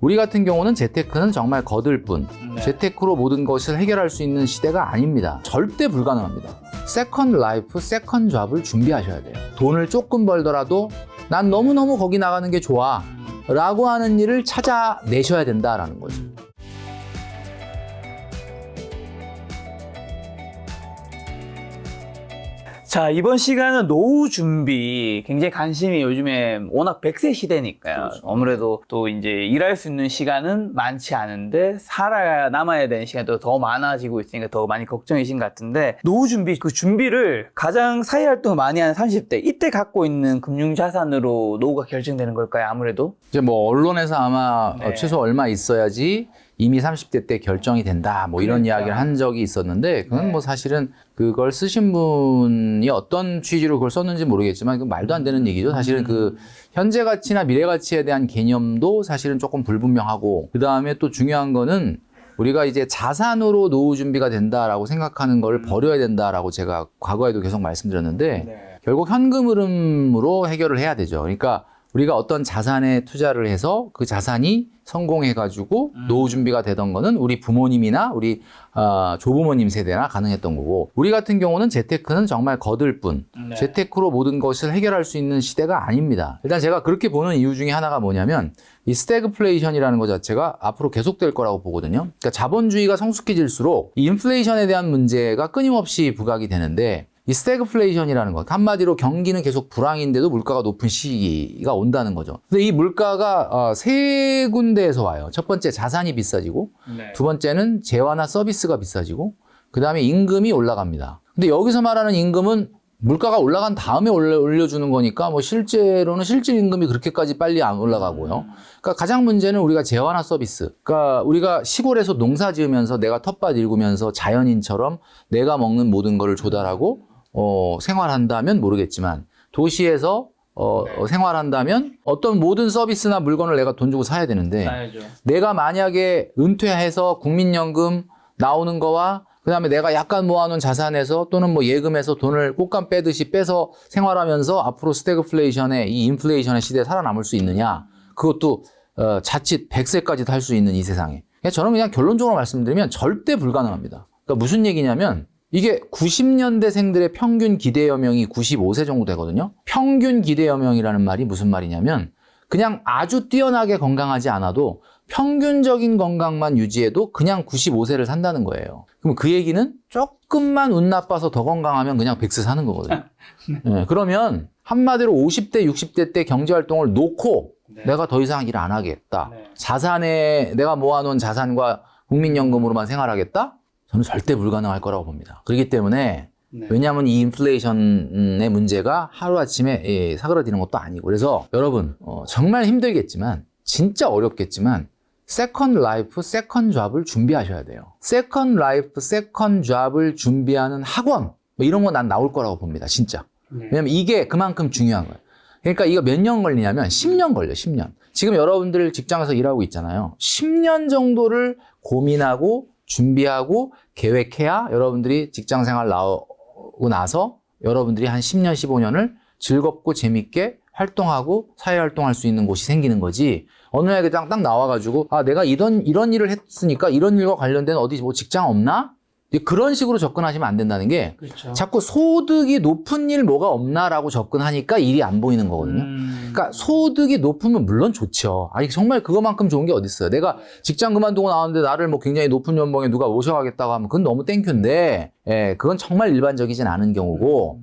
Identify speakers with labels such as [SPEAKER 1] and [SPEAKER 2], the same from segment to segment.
[SPEAKER 1] 우리 같은 경우는 재테크는 정말 거들 뿐 재테크로 모든 것을 해결할 수 있는 시대가 아닙니다. 절대 불가능합니다. 세컨드 라이프, 세컨드 잡을 준비하셔야 돼요. 돈을 조금 벌더라도 난 너무너무 거기 나가는 게 좋아 라고 하는 일을 찾아내셔야 된다라는 거죠.
[SPEAKER 2] 자, 이번 시간은 노후 준비 굉장히 관심이 요즘에 워낙 100세 시대니까요.
[SPEAKER 1] 그렇죠.
[SPEAKER 2] 아무래도 또 이제 일할 수 있는 시간은 많지 않은데 남아야 되는 시간이 더 많아지고 있으니까 더 많이 걱정이신 것 같은데 노후 준비, 그 준비를 가장 사회 활동을 많이 하는 30대 이때 갖고 있는 금융 자산으로 노후가 결정되는 걸까요? 아무래도?
[SPEAKER 1] 이제 뭐 언론에서 아마
[SPEAKER 2] 네.
[SPEAKER 1] 최소 얼마 있어야지 이미 30대 때 결정이 된다 뭐 이런
[SPEAKER 2] 그러니까.
[SPEAKER 1] 이야기를 한 적이 있었는데 그건
[SPEAKER 2] 네.
[SPEAKER 1] 뭐 사실은 그걸 쓰신 분이 어떤 취지로 그걸 썼는지 모르겠지만 그 말도 안 되는 얘기죠. 사실은 그 현재 가치나 미래 가치에 대한 개념도 사실은 조금 불분명하고 그 다음에 또 중요한 거는 우리가 이제 자산으로 노후 준비가 된다라고 생각하는 걸 버려야 된다라고 제가 과거에도 계속 말씀드렸는데
[SPEAKER 2] 네.
[SPEAKER 1] 결국 현금 흐름으로 해결을 해야 되죠. 그러니까 우리가 어떤 자산에 투자를 해서 그 자산이 성공해가지고 노후 준비가 되던 거는 우리 부모님이나 우리 조부모님 세대나 가능했던 거고 우리 같은 경우는 재테크는 정말 거들 뿐
[SPEAKER 2] 네.
[SPEAKER 1] 재테크로 모든 것을 해결할 수 있는 시대가 아닙니다. 일단 제가 그렇게 보는 이유 중에 하나가 뭐냐면 이 스태그플레이션이라는 것 자체가 앞으로 계속될 거라고 보거든요. 그러니까 자본주의가 성숙해질수록 이 인플레이션에 대한 문제가 끊임없이 부각이 되는데 이 스태그플레이션이라는 것 한마디로 경기는 계속 불황인데도 물가가 높은 시기가 온다는 거죠. 근데 이 물가가 세 군데에서 와요. 첫 번째 자산이 비싸지고
[SPEAKER 2] 네.
[SPEAKER 1] 두 번째는 재화나 서비스가 비싸지고 그 다음에 임금이 올라갑니다. 근데 여기서 말하는 임금은 물가가 올라간 다음에 올려주는 거니까 뭐 실제로는 실질 임금이 그렇게까지 빨리 안 올라가고요. 그러니까 가장 문제는 우리가 재화나 서비스. 그러니까 우리가 시골에서 농사 지으면서 내가 텃밭 일구면서 자연인처럼 내가 먹는 모든 거를 조달하고 생활한다면 모르겠지만 도시에서 생활한다면 어떤 모든 서비스나 물건을 내가 돈 주고 사야 되는데
[SPEAKER 2] 사야죠.
[SPEAKER 1] 내가 만약에 은퇴해서 국민연금 나오는 거와 그다음에 내가 약간 모아놓은 자산에서 또는 뭐 예금에서 돈을 꽃감 빼듯이 빼서 생활하면서 앞으로 스태그플레이션의 이 인플레이션의 시대에 살아남을 수 있느냐 그것도 자칫 100세까지도 할 수 있는 이 세상에 저는 그냥 결론적으로 말씀드리면 절대 불가능합니다. 그러니까 무슨 얘기냐면 이게 90년대생들의 평균 기대여명이 95세 정도 되거든요. 평균 기대여명이라는 말이 무슨 말이냐면 그냥 아주 뛰어나게 건강하지 않아도 평균적인 건강만 유지해도 그냥 95세를 산다는 거예요. 그럼 그 얘기는 조금만 운 나빠서 더 건강하면 그냥 100세 사는 거거든요. 네, 그러면 한마디로 50대, 60대 때 경제활동을 놓고 내가 더 이상 일 안 하겠다. 자산에 내가 모아놓은 자산과 국민연금으로만 생활하겠다? 저는 절대 불가능할 거라고 봅니다. 그렇기 때문에 왜냐하면 이 인플레이션의 문제가 하루아침에 사그라드는 것도 아니고 그래서 여러분 정말 힘들겠지만 진짜 어렵겠지만 세컨드 라이프, 세컨드 잡을 준비하셔야 돼요. 세컨드 라이프, 세컨드 잡을 준비하는 학원 뭐 이런 거 난 나올 거라고 봅니다. 진짜. 왜냐면 이게 그만큼 중요한 거예요. 그러니까 이거 몇 년 걸리냐면 10년 걸려요. 10년. 지금 여러분들 직장에서 일하고 있잖아요. 10년 정도를 고민하고 준비하고 계획해야 여러분들이 직장 생활 나오고 나서 여러분들이 한 10년, 15년을 즐겁고 재밌게 활동하고 사회활동할 수 있는 곳이 생기는 거지. 어느 날 딱 나와가지고 내가 이런 일을 했으니까 이런 일과 관련된 어디 뭐 직장 없나? 그런 식으로 접근하시면 안 된다는 게
[SPEAKER 2] 그렇죠.
[SPEAKER 1] 자꾸 소득이 높은 일 뭐가 없나라고 접근하니까 일이 안 보이는 거거든요. 그러니까 소득이 높으면 물론 좋죠. 아니 정말 그거만큼 좋은 게 어디 있어요. 내가 직장 그만두고 나왔는데 나를 뭐 굉장히 높은 연봉에 누가 모셔가겠다고 하면 그건 너무 땡큐인데 그건 정말 일반적이진 않은 경우고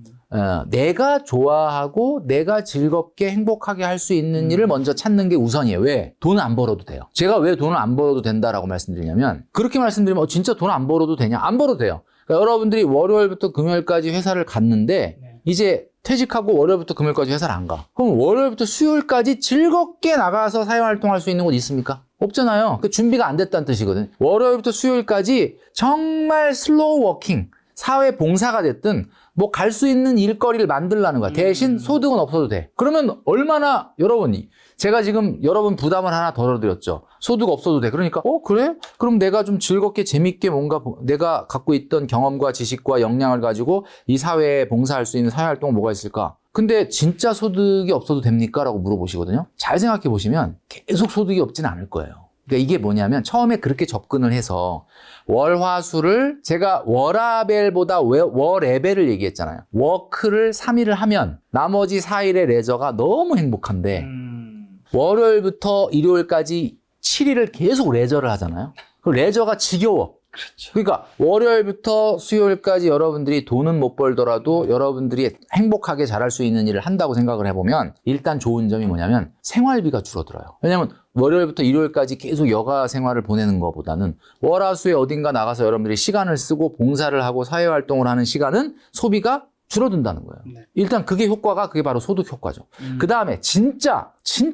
[SPEAKER 1] 내가 좋아하고 내가 즐겁게 행복하게 할 수 있는 일을 먼저 찾는 게 우선이에요. 왜? 돈을 안 벌어도 돼요. 제가 왜 돈을 안 벌어도 된다라고 말씀드리냐면 그렇게 말씀드리면 진짜 돈 안 벌어도 되냐? 안 벌어도 돼요. 그러니까 여러분들이 월요일부터 금요일까지 회사를 갔는데 이제 퇴직하고 월요일부터 금요일까지 회사를 안 가. 그럼 월요일부터 수요일까지 즐겁게 나가서 사회활동할 수 있는 곳 있습니까? 없잖아요. 그 준비가 안 됐다는 뜻이거든요. 월요일부터 수요일까지 정말 슬로우 워킹 사회 봉사가 됐든 뭐 갈 수 있는 일거리를 만들라는 거야. 대신 소득은 없어도 돼. 그러면 얼마나 여러분이 제가 지금 여러분 부담을 하나 덜어드렸죠. 소득 없어도 돼. 그러니까 그래? 그럼 내가 좀 즐겁게 재밌게 뭔가 내가 갖고 있던 경험과 지식과 역량을 가지고 이 사회에 봉사할 수 있는 사회활동은 뭐가 있을까? 근데 진짜 소득이 없어도 됩니까? 라고 물어보시거든요. 잘 생각해 보시면 계속 소득이 없진 않을 거예요. 그러니까 이게 뭐냐면 처음에 그렇게 접근을 해서 월화수를 제가 워라벨보다 월에벨을 얘기했잖아요. 워크를 3일을 하면 나머지 4일의 레저가 너무 행복한데 월요일부터 일요일까지 7일을 계속 레저를 하잖아요. 그 레저가 지겨워.
[SPEAKER 2] 그렇죠.
[SPEAKER 1] 그러니까 월요일부터 수요일까지 여러분들이 돈은 못 벌더라도 여러분들이 행복하게 잘할 수 있는 일을 한다고 생각을 해보면 일단 좋은 점이 뭐냐면 생활비가 줄어들어요. 왜냐하면 월요일부터 일요일까지 계속 여가 생활을 보내는 것보다는 월화수에 어딘가 나가서 여러분들이 시간을 쓰고 봉사를 하고 사회활동을 하는 시간은 소비가 줄어든다는 거예요.
[SPEAKER 2] 네.
[SPEAKER 1] 일단 그게 바로 소득 효과죠. 그 다음에 진짜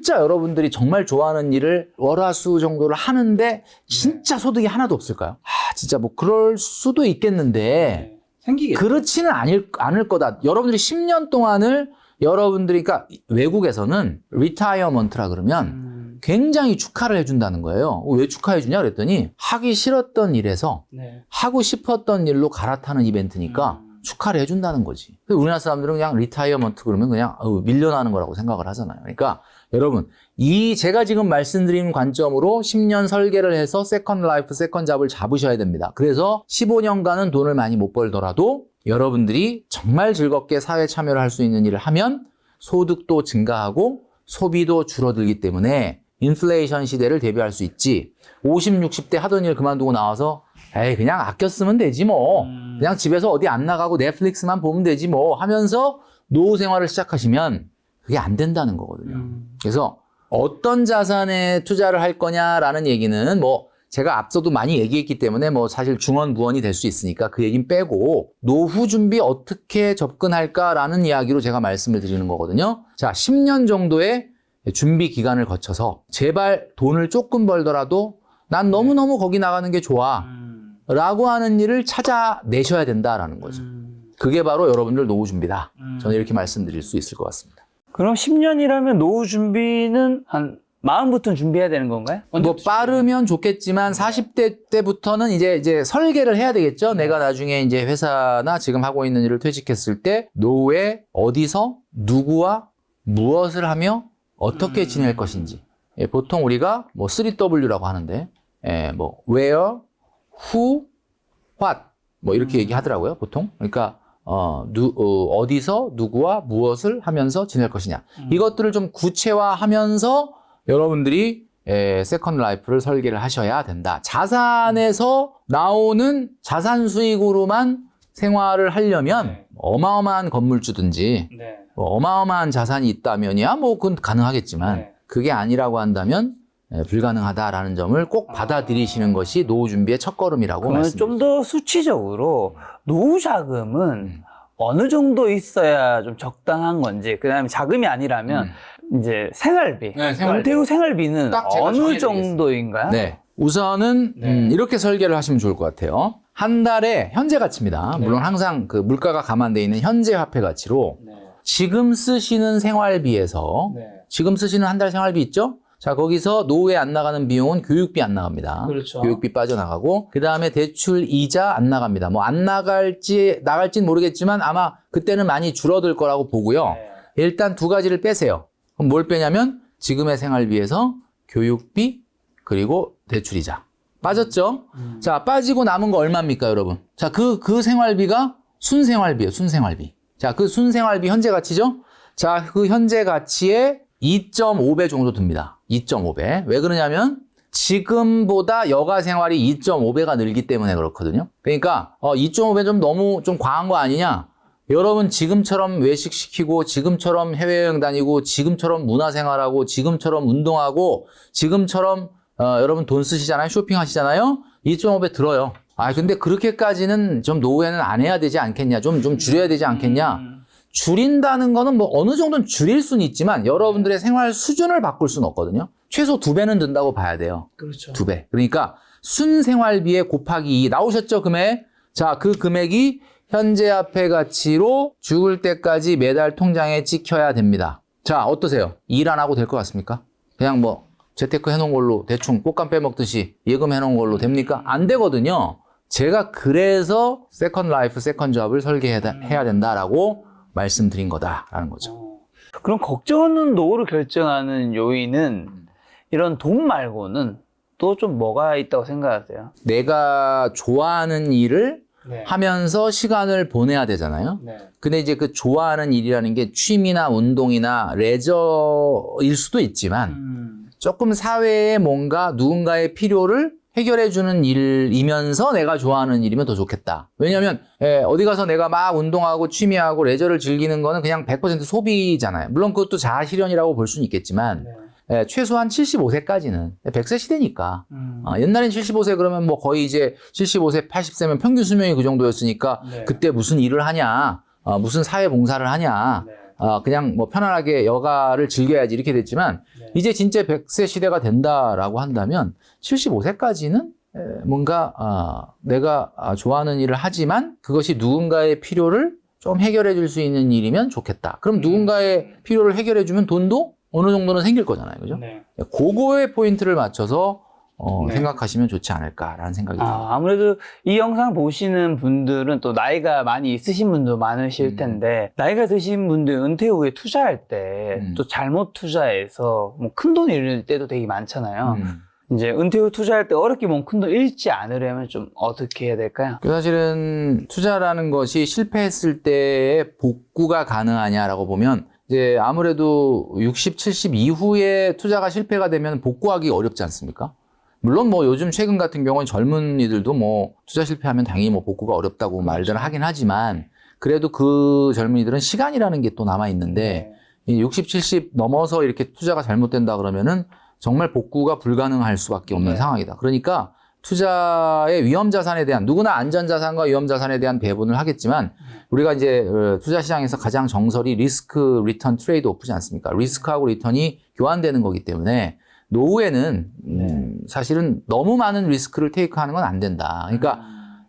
[SPEAKER 1] 여러분들이 정말 좋아하는 일을 월화수 정도를 하는데 진짜 소득이 하나도 없을까요? 진짜 뭐 그럴 수도 있겠는데
[SPEAKER 2] 생기겠죠.
[SPEAKER 1] 그렇지는 않을 거다. 여러분들이 10년 동안을 여러분들이 그러니까 외국에서는 리타이어먼트라 그러면 굉장히 축하를 해준다는 거예요. 왜 축하해주냐 그랬더니 하기 싫었던 일에서 하고 싶었던 일로 갈아타는 이벤트니까 축하를 해준다는 거지. 우리나라 사람들은 그냥 리타이어먼트 그러면 그냥 밀려나는 거라고 생각을 하잖아요. 그러니까 여러분 제가 지금 말씀드린 관점으로 10년 설계를 해서 세컨드 라이프, 세컨드 잡을 잡으셔야 됩니다. 그래서 15년간은 돈을 많이 못 벌더라도 여러분들이 정말 즐겁게 사회 참여를 할 수 있는 일을 하면 소득도 증가하고 소비도 줄어들기 때문에 인플레이션 시대를 대비할 수 있지. 50, 60대 하던 일 그만두고 나와서 에이 그냥 아껴 쓰면 되지 뭐. 그냥 집에서 어디 안 나가고 넷플릭스만 보면 되지 뭐 하면서 노후 생활을 시작하시면 그게 안 된다는 거거든요. 그래서 어떤 자산에 투자를 할 거냐라는 얘기는 뭐 제가 앞서도 많이 얘기했기 때문에 뭐 사실 중언부언이 될 수 있으니까 그 얘기는 빼고 노후 준비 어떻게 접근할까라는 이야기로 제가 말씀을 드리는 거거든요. 자, 10년 정도의 준비 기간을 거쳐서 제발 돈을 조금 벌더라도 난 너무너무 거기 나가는 게 좋아 라고 하는 일을 찾아내셔야 된다라는 거죠. 그게 바로 여러분들 노후 준비다. 저는 이렇게 말씀드릴 수 있을 것 같습니다.
[SPEAKER 2] 그럼 10년이라면 노후 준비는 한 마음부터는 준비해야 되는 건가요?
[SPEAKER 1] 뭐 빠르면 좋겠지만 40대 때부터는 이제 설계를 해야 되겠죠. 내가 나중에 이제 회사나 지금 하고 있는 일을 퇴직했을 때 노후에 어디서 누구와 무엇을 하며 어떻게 지낼 것인지. 예, 보통 우리가 뭐 3W라고 하는데 뭐 where, who, what 뭐 이렇게 얘기하더라고요. 보통. 그러니까 어디서 누구와 무엇을 하면서 지낼 것이냐. 이것들을 좀 구체화하면서 여러분들이 세컨드 라이프를 설계를 하셔야 된다. 자산에서 나오는 자산 수익으로만 생활을 하려면 어마어마한 건물주든지 어마어마한 자산이 있다면이야 뭐 그건 가능하겠지만 그게 아니라고 한다면 불가능하다라는 점을 꼭 받아들이시는 것이 노후 준비의 첫걸음이라고
[SPEAKER 2] 그러면
[SPEAKER 1] 말씀드립니다.
[SPEAKER 2] 좀 더 수치적으로 노후 자금은 어느 정도 있어야 좀 적당한 건지, 그 다음에 자금이 아니라면 이제 생활비, 은퇴 후 생활비는
[SPEAKER 1] 딱 제가
[SPEAKER 2] 어느
[SPEAKER 1] 정해드리겠습니다.
[SPEAKER 2] 정도인가요?
[SPEAKER 1] 네. 우선은 이렇게 설계를 하시면 좋을 것 같아요. 한 달에 현재 가치입니다. 물론 항상 그 물가가 감안되어 있는 현재 화폐 가치로 지금 쓰시는 생활비에서 지금 쓰시는 한 달 생활비 있죠? 자, 거기서 노후에 안 나가는 비용은 교육비 안 나갑니다.
[SPEAKER 2] 그렇죠.
[SPEAKER 1] 교육비 빠져나가고, 그 다음에 대출 이자 안 나갑니다. 뭐 안 나갈진 모르겠지만 아마 그때는 많이 줄어들 거라고 보고요. 일단 두 가지를 빼세요. 그럼 뭘 빼냐면 지금의 생활비에서 교육비 그리고 대출 이자. 빠졌죠? 자, 빠지고 남은 거 얼마입니까, 여러분? 자, 그 생활비가 순생활비예요, 순생활비. 자, 그 순생활비 현재 가치죠? 자, 그 현재 가치의 2.5배 정도 듭니다. 2.5배. 왜 그러냐면 지금보다 여가 생활이 2.5배가 늘기 때문에 그렇거든요. 그러니까 2.5배 좀 너무 좀 과한 거 아니냐? 여러분 지금처럼 외식 시키고 지금처럼 해외여행 다니고 지금처럼 문화생활하고 지금처럼 운동하고 지금처럼 여러분 돈 쓰시잖아요. 쇼핑하시잖아요. 2.5배 들어요. 근데 그렇게까지는 좀 노후에는 안 해야 되지 않겠냐? 좀 줄여야 되지 않겠냐? 줄인다는 거는 뭐 어느 정도는 줄일 수는 있지만 여러분들의 생활 수준을 바꿀 수는 없거든요. 최소 2배는 든다고 봐야 돼요.
[SPEAKER 2] 그렇죠.
[SPEAKER 1] 2배. 그러니까 순생활비에 곱하기 2 나오셨죠, 금액? 자, 그 금액이 현재 화폐 가치로 죽을 때까지 매달 통장에 찍혀야 됩니다. 자, 어떠세요? 일 안 하고 될 것 같습니까? 그냥 뭐 재테크 해놓은 걸로 대충 꽃감 빼먹듯이 예금해놓은 걸로 됩니까? 안 되거든요. 제가 그래서 세컨드 라이프, 세컨드 잡을 설계해야 된다라고 말씀드린 거다라는 거죠.
[SPEAKER 2] 그럼 걱정 없는 노후를 결정하는 요인은 이런 돈 말고는 또 좀 뭐가 있다고 생각하세요?
[SPEAKER 1] 내가 좋아하는 일을
[SPEAKER 2] 네.
[SPEAKER 1] 하면서 시간을 보내야 되잖아요.
[SPEAKER 2] 네.
[SPEAKER 1] 근데 이제 그 좋아하는 일이라는 게 취미나 운동이나 레저일 수도 있지만 조금 사회에 뭔가 누군가의 필요를 해결해주는 일이면서 내가 좋아하는 일이면 더 좋겠다. 왜냐하면 어디 가서 내가 막 운동하고 취미하고 레저를 즐기는 거는 그냥 100% 소비잖아요. 물론 그것도 자아실현이라고 볼 수는 있겠지만 최소한 75세까지는 100세 시대니까 옛날엔 75세 그러면 뭐 거의 이제 75세 80세면 평균 수명이 그 정도였으니까
[SPEAKER 2] 네.
[SPEAKER 1] 그때 무슨 일을 하냐 무슨 사회 봉사를 하냐
[SPEAKER 2] 네.
[SPEAKER 1] 그냥 뭐 편안하게 여가를 즐겨야지 이렇게 됐지만
[SPEAKER 2] 네.
[SPEAKER 1] 이제 진짜 100세 시대가 된다라고 한다면 75세까지는 뭔가 내가 좋아하는 일을 하지만 그것이 누군가의 필요를 좀 해결해 줄 수 있는 일이면 좋겠다. 그럼 누군가의 필요를 해결해 주면 돈도 어느 정도는 생길 거잖아요. 그죠?
[SPEAKER 2] 네.
[SPEAKER 1] 그거에 포인트를 맞춰서
[SPEAKER 2] 네.
[SPEAKER 1] 생각하시면 좋지 않을까라는 생각이 듭니다.
[SPEAKER 2] 아무래도 이 영상 보시는 분들은 또 나이가 많이 있으신 분도 많으실 텐데, 나이가 드신 분들 은퇴 후에 투자할 때 또 잘못 투자해서 뭐 큰 돈 잃을 때도 되게 많잖아요. 이제 은퇴 후 투자할 때 어렵게 뭐 큰 돈 잃지 않으려면 좀 어떻게 해야 될까요?
[SPEAKER 1] 사실은 투자라는 것이 실패했을 때에 복구가 가능하냐라고 보면 이제 아무래도 60, 70 이후에 투자가 실패가 되면 복구하기 어렵지 않습니까? 물론 뭐 요즘 최근 같은 경우는 젊은이들도 뭐 투자 실패하면 당연히 뭐 복구가 어렵다고 말들을 하긴 하지만 그래도 그 젊은이들은 시간이라는 게 또 남아 있는데 60, 70 넘어서 이렇게 투자가 잘못된다 그러면은 정말 복구가 불가능할 수밖에 없는 상황이다. 그러니까 투자의 위험 자산에 대한 누구나 안전 자산과 위험 자산에 대한 배분을 하겠지만 우리가 이제 투자 시장에서 가장 정설이 리스크 리턴 트레이드 오프지 않습니까? 리스크하고 리턴이 교환되는 거기 때문에 노후에는 사실은 너무 많은 리스크를 테이크하는 건 안 된다. 그러니까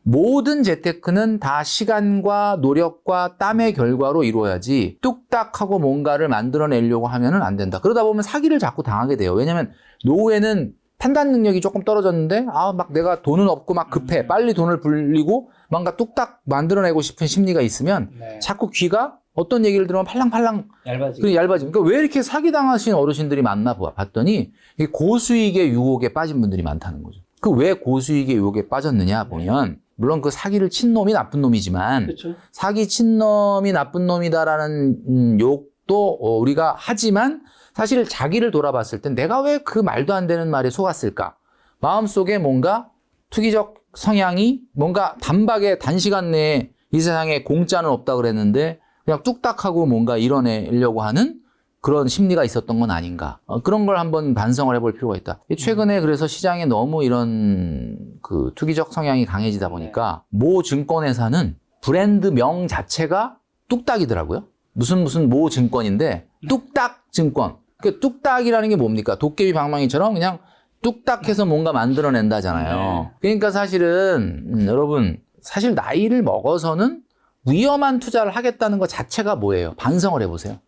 [SPEAKER 1] 모든 재테크는 다 시간과 노력과 땀의 결과로 이루어야지 뚝딱하고 뭔가를 만들어내려고 하면은 안 된다. 그러다 보면 사기를 자꾸 당하게 돼요. 왜냐면 노후에는 판단 능력이 조금 떨어졌는데 막 내가 돈은 없고 막 급해. 빨리 돈을 불리고 뭔가 뚝딱 만들어내고 싶은 심리가 있으면 자꾸 귀가 어떤 얘기를 들으면 팔랑팔랑 얇아지고. 그러니까 왜 이렇게 사기당하신 어르신들이 많나 봤더니 이게 고수익의 유혹에 빠진 분들이 많다는 거죠. 그 왜 고수익의 유혹에 빠졌느냐 보면 물론 그 사기를 친 놈이 나쁜 놈이지만
[SPEAKER 2] 그렇죠.
[SPEAKER 1] 사기 친 놈이 나쁜 놈이다라는 욕도 우리가 하지만 사실 자기를 돌아봤을 땐 내가 왜 그 말도 안 되는 말에 속았을까? 마음속에 뭔가 투기적 성향이 뭔가 단박에 단시간 내에 이 세상에 공짜는 없다 그랬는데 그냥 뚝딱하고 뭔가 이뤄내려고 하는 그런 심리가 있었던 건 아닌가. 그런 걸 한번 반성을 해볼 필요가 있다. 최근에 그래서 시장에 너무 이런 그 투기적 성향이 강해지다 보니까 모 증권회사는 브랜드명 자체가 뚝딱이더라고요. 무슨 모 증권인데 뚝딱 증권. 그 뚝딱이라는 게 뭡니까? 도깨비 방망이처럼 그냥 뚝딱해서 뭔가 만들어낸다잖아요. 그러니까 사실은 여러분 사실 나이를 먹어서는 위험한 투자를 하겠다는 것 자체가 뭐예요? 반성을 해보세요.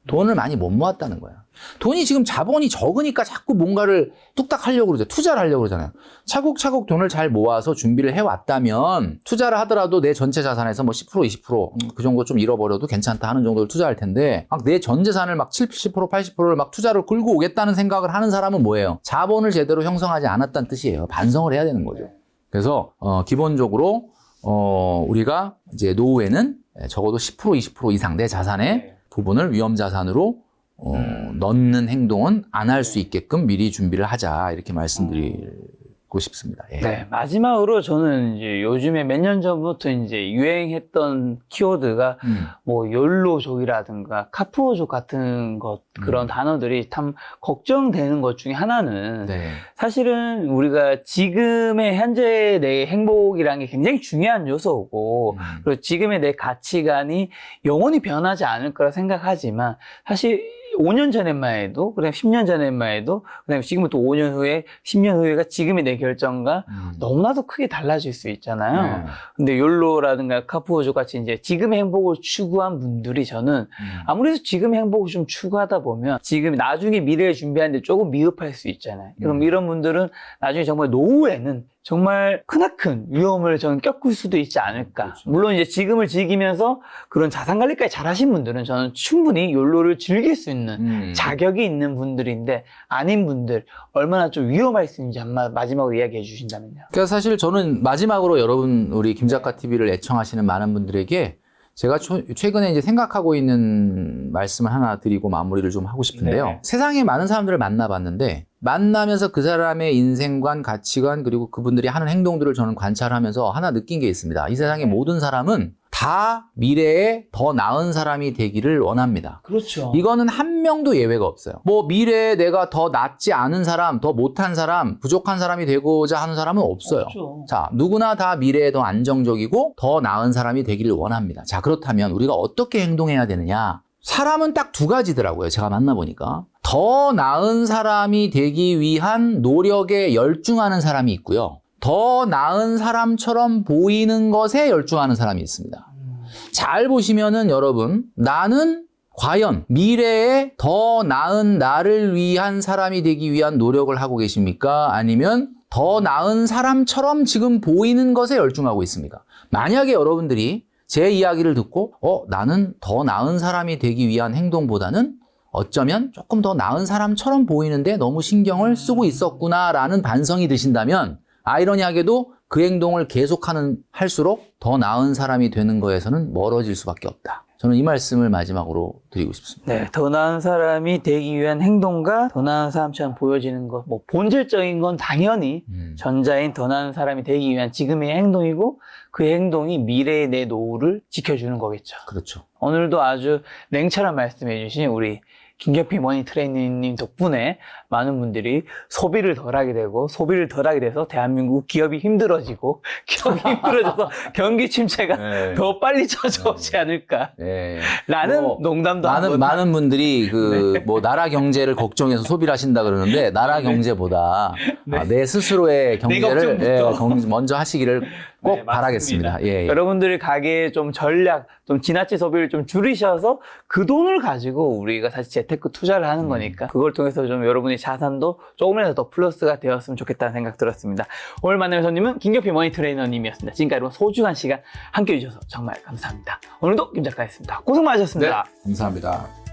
[SPEAKER 1] 돈을 많이 못 모았다는 거야. 돈이 지금 자본이 적으니까 자꾸 뭔가를 뚝딱 하려고 그러죠. 투자를 하려고 그러잖아요. 차곡차곡 돈을 잘 모아서 준비를 해왔다면 투자를 하더라도 내 전체 자산에서 뭐 10%, 20%그 정도 좀 잃어버려도 괜찮다 하는 정도를 투자할 텐데 막 내 전 재산을 막 70%, 80%를 막 투자를 끌고 오겠다는 생각을 하는 사람은 뭐예요? 자본을 제대로 형성하지 않았다는 뜻이에요. 반성을 해야 되는 거죠. 그래서 기본적으로 우리가 이제 노후에는 적어도 10%, 20% 이상 내 자산의 부분을 위험 자산으로 넣는 행동은 안 할 수 있게끔 미리 준비를 하자 이렇게 말씀드리고 싶습니다. 예.
[SPEAKER 2] 네, 마지막으로 저는 이제 요즘에 몇 년 전부터 이제 유행했던 키워드가 뭐 욜로족이라든가 카푸어족 같은 것 그런 단어들이 참 걱정되는 것 중에 하나는 사실은 우리가 지금의 현재 내 행복이라는 게 굉장히 중요한 요소고 그리고 지금의 내 가치관이 영원히 변하지 않을 거라 생각하지만 사실 5년 전에만 해도, 그다음에 10년 전에만 해도, 그다음에 지금은 또 5년 후에, 10년 후에가 지금의 내 결정과 너무나도 크게 달라질 수 있잖아요. 근데 욜로라든가 카푸어족 같이 이제 지금의 행복을 추구한 분들이 저는 아무래도 지금의 행복을 좀 추구하다 보면 지금 나중에 미래를 준비하는데 조금 미흡할 수 있잖아요. 그럼 이런 분들은 나중에 정말 노후에는 정말 크나큰 위험을 저는 겪을 수도 있지 않을까.
[SPEAKER 1] 그렇죠.
[SPEAKER 2] 물론 이제 지금을 즐기면서 그런 자산 관리까지 잘 하신 분들은 저는 충분히 욜로를 즐길 수 있는 자격이 있는 분들인데, 아닌 분들 얼마나 좀 위험할 수 있는지 한번 마지막으로 이야기해 주신다면요.
[SPEAKER 1] 그러니까 사실 저는 마지막으로 여러분 우리 김작가 TV를 애청하시는 많은 분들에게 제가 최근에 이제 생각하고 있는 말씀을 하나 드리고 마무리를 좀 하고 싶은데요.
[SPEAKER 2] 네.
[SPEAKER 1] 세상에 많은 사람들을 만나봤는데 만나면서 그 사람의 인생관, 가치관, 그리고 그분들이 하는 행동들을 저는 관찰하면서 하나 느낀 게 있습니다. 이 세상의 모든 사람은 다 미래에 더 나은 사람이 되기를 원합니다.
[SPEAKER 2] 그렇죠.
[SPEAKER 1] 이거는 한 명도 예외가 없어요. 뭐 미래에 내가 더 낫지 않은 사람, 더 못한 사람, 부족한 사람이 되고자 하는 사람은 없어요.
[SPEAKER 2] 없죠.
[SPEAKER 1] 자, 누구나 다 미래에 더 안정적이고 더 나은 사람이 되기를 원합니다. 자, 그렇다면 우리가 어떻게 행동해야 되느냐? 사람은 딱 두 가지더라고요. 제가 만나보니까. 더 나은 사람이 되기 위한 노력에 열중하는 사람이 있고요. 더 나은 사람처럼 보이는 것에 열중하는 사람이 있습니다. 잘 보시면은 여러분, 나는 과연 미래에 더 나은 나를 위한 사람이 되기 위한 노력을 하고 계십니까? 아니면 더 나은 사람처럼 지금 보이는 것에 열중하고 있습니까? 만약에 여러분들이 제 이야기를 듣고 나는 더 나은 사람이 되기 위한 행동보다는 어쩌면 조금 더 나은 사람처럼 보이는데 너무 신경을 쓰고 있었구나라는 반성이 드신다면, 아이러니하게도 그 행동을 할수록 더 나은 사람이 되는 거에서는 멀어질 수밖에 없다. 저는 이 말씀을 마지막으로 드리고 싶습니다.
[SPEAKER 2] 네, 더 나은 사람이 되기 위한 행동과 더 나은 사람처럼 보여지는 것, 뭐 본질적인 건 당연히 전자인 더 나은 사람이 되기 위한 지금의 행동이고, 그 행동이 미래의 내 노후를 지켜주는 거겠죠.
[SPEAKER 1] 그렇죠.
[SPEAKER 2] 오늘도 아주 냉철한 말씀해 주신 우리 김겨피 머니 트레이너님 덕분에 많은 분들이 소비를 덜하게 되고, 소비를 덜하게 돼서 대한민국 기업이 힘들어지고, 기업이 힘들어져서 경기 침체가
[SPEAKER 1] 네.
[SPEAKER 2] 더 빨리 찾아오지 않을까
[SPEAKER 1] 네.
[SPEAKER 2] 라는
[SPEAKER 1] 뭐
[SPEAKER 2] 농담도 한번.
[SPEAKER 1] 많은 분들이 뭐 나라 경제를 걱정해서 소비를 하신다 그러는데, 나라 경제보다 내 스스로의 경제를 먼저 하시기를 꼭
[SPEAKER 2] 네,
[SPEAKER 1] 바라겠습니다.
[SPEAKER 2] 맞습니다.
[SPEAKER 1] 예.
[SPEAKER 2] 여러분들이 가게에 좀 전략, 좀 지나친 소비를 좀 줄이셔서 그 돈을 가지고 우리가 사실 재테크 투자를 하는 거니까, 그걸 통해서 좀 여러분의 자산도 조금이라도 더 플러스가 되었으면 좋겠다는 생각 들었습니다. 오늘 만날 손님은 김겨피 머니 트레이너님이었습니다. 지금까지 여러분 소중한 시간 함께 해주셔서 정말 감사합니다. 오늘도 김 작가였습니다. 고생 많으셨습니다.
[SPEAKER 1] 네, 감사합니다.